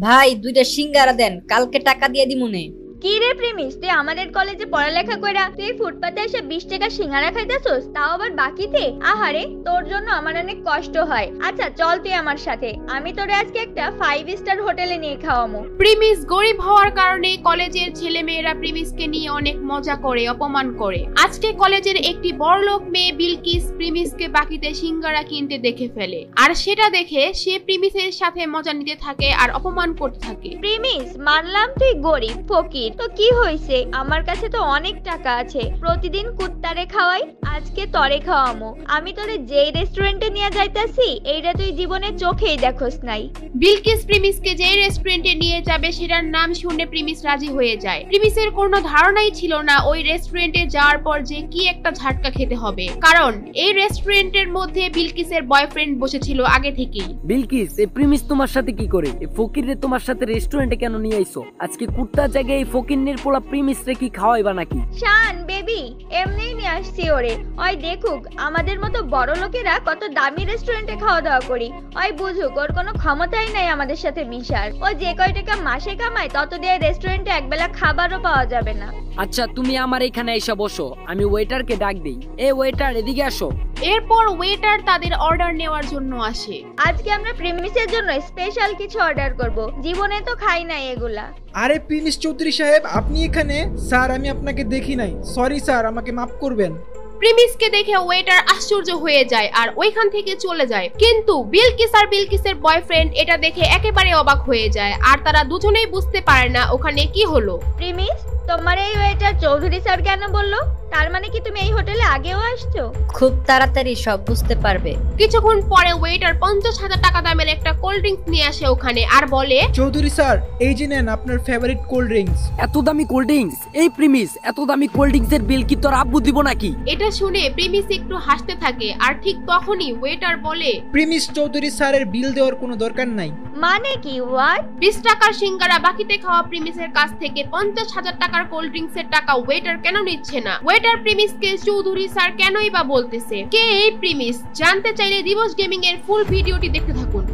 ভাই দুইটা সিঙ্গারা দেন, কালকে টাকা দিয়ে দিমুনে। কি রে প্রেমিস, তুই আমাদের কলেজে পড়ালেখা কইরা তুই ফুটপাতে এসে 20 টাকা সিঙ্গারা খাইতেছস, তাও আবার বাকিতে? আহারে, তোর জন্য আমার অনেক কষ্ট হয়। আচ্ছা চল তুই আমার সাথে, আমি তোরে আজকে একটা 5 স্টার হোটেলে নিয়ে খাওয়ামু। প্রিমিস গরিব হওয়ার কারণে কলেজের ছেলেমেয়েরা প্রিমিসকে নিয়ে অনেক মজা করে, অপমান করে। আজকে কলেজের একটি বড়লোক মেয়ে বিলকিস প্রিমিসকে বাকিতে সিঙ্গারা কিনতে দেখে ফেলে, আর সেটা দেখে সে প্রিমিসের সাথে মজা নিতে থাকে আর অপমান করতে থাকে। প্রিমিস, মানলাম তুই গরিব ফকির, তো কি হইছে? আমার কাছে তো অনেক টাকা আছে, প্রতিদিন কুত্তারে খাওয়াই, আজকে তরে খাওয়ামু। আমি তোরে যেই রেস্টুরেন্টে নিয়ে যাইতাছি এইটা তুই জীবনে চোখেই দেখোস নাই। বিলকিস প্রিমিসকে যে রেস্টুরেন্টে নিয়ে যাবে সেটার নাম শুনে প্রিমিস রাজি হয়ে যায়। প্রিমিসের কোনো ধারণাই ছিল না ওই রেস্টুরেন্টে যাওয়ার পর যে কি একটা ঝাটকা খেতে হবে, কারণ এই রেস্টুরেন্টের মধ্যে বিলকিসের বয়ফ্রেন্ড বসেছিল আগে থেকেই। বিলকিস, এই প্রিমিস তোমার সাথে কি করে? এই ফকিররে তোমার সাথে রেস্টুরেন্টে কেন নিয়ে আইছো? আজকে কুত্তার জায়গায় এই ফকিরনের পোলা প্রিমিস রে কি খাওয়াইবা নাকি? শান বেবি, এমনিই নিয়ে আসছি ওরে। ওই দেখুক আমাদের মতো বড় লোকেরা কত দামি রেস্টুরেন্টে খাওয়া দাওয়া করি, ওই বুঝুক ওর কোনো ক্ষমতাই নাই আমাদের সাথে মিশার। ও যে কয় টাকা মাসে কামায় তত দিয়ে রেস্টুরেন্টে একবেলা খাবারও পাওয়া যাবে না। আচ্ছা তুমি আমার এখানে এসে বসো, আমি ওয়েটারকে ডাক দেই। এ ওয়েটার, এদিকে আসো। এরপর ওয়েটার তাদের অর্ডার নেওয়ার জন্য আসে। আজকে আমরা প্রিমিসের জন্য স্পেশাল কিছু অর্ডার করব, জীবনে তো খাই নাই এগুলা। আরে প্রিমিস চৌধুরী সাহেব, আপনি এখানে? স্যার আমি আপনাকে দেখি নাই, সরি স্যার, আমাকে মাফ করবেন। প্রিমিসকে দেখে ওয়েটার আশ্চর্য হয়ে যায় আর ওইখান থেকে চলে যায়, কিন্তু বিলকিস আর বিলকিসের বয়ফ্রেন্ড এটা দেখে একেবারে অবাক হয়ে যায়, আর তারা দুজনেই বুঝতে পারে না ওখানে কি হলো। প্রিমিস, তোমার এই ওয়েটার চৌধুরী স্যার কেন বললো? তার মানে কি তুমি এই হোটেলে আগেও আসছো? খুব তাড়াতাড়ি সব বুঝতে পারবে। কিছুক্ষণ পরে ওয়েটার 50,000 টাকা দামের একটা কোল্ড ড্রিঙ্কস নিয়ে আসে ওখানে আর বলে, চৌধুরী স্যার এই যে নেন আপনার ফেভারিট কোল্ড ড্রিঙ্কস। এত দামি কোল্ড ড্রিঙ্কস? এই প্রিমিস, এত দামি কোল্ড ড্রিঙ্কস এর বিল কি তোর আব্বু দিব নাকি? এটা শুনে প্রিমিস একটু হাসতে থাকে, আর ঠিক তখনই ওয়েটার বলে, প্রিমিস চৌধুরী স্যারের বিল দেওয়ার কোনো দরকার নাই। মানে কি? হোয়াট? 20 টাকার সিঙ্গারা বাকিতে খাওয়া প্রিমিসের কাছ থেকে 50,000 টাকার কোল্ড ড্রিঙ্কস এর টাকা ওয়েটার কেন নিচ্ছে না? ওয়েটার প্রিমিসকে চৌধুরী স্যার কেনই বা বলতেছে? কে এই প্রিমিস? জানতে চাইলে দিবস গেমিং এর ফুল ভিডিওটি দেখতে থাকুন।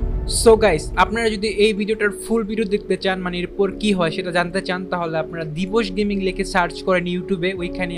সো গাইস, আপনারা যদি এই ভিডিওটার ফুল ভিডিও দেখতে চান, মানে এরপর কি হয় সেটা জানতে চান, তাহলে আপনারা দিবস গেমিং লিখে সার্চ করেন ইউটিউবে, ওইখানে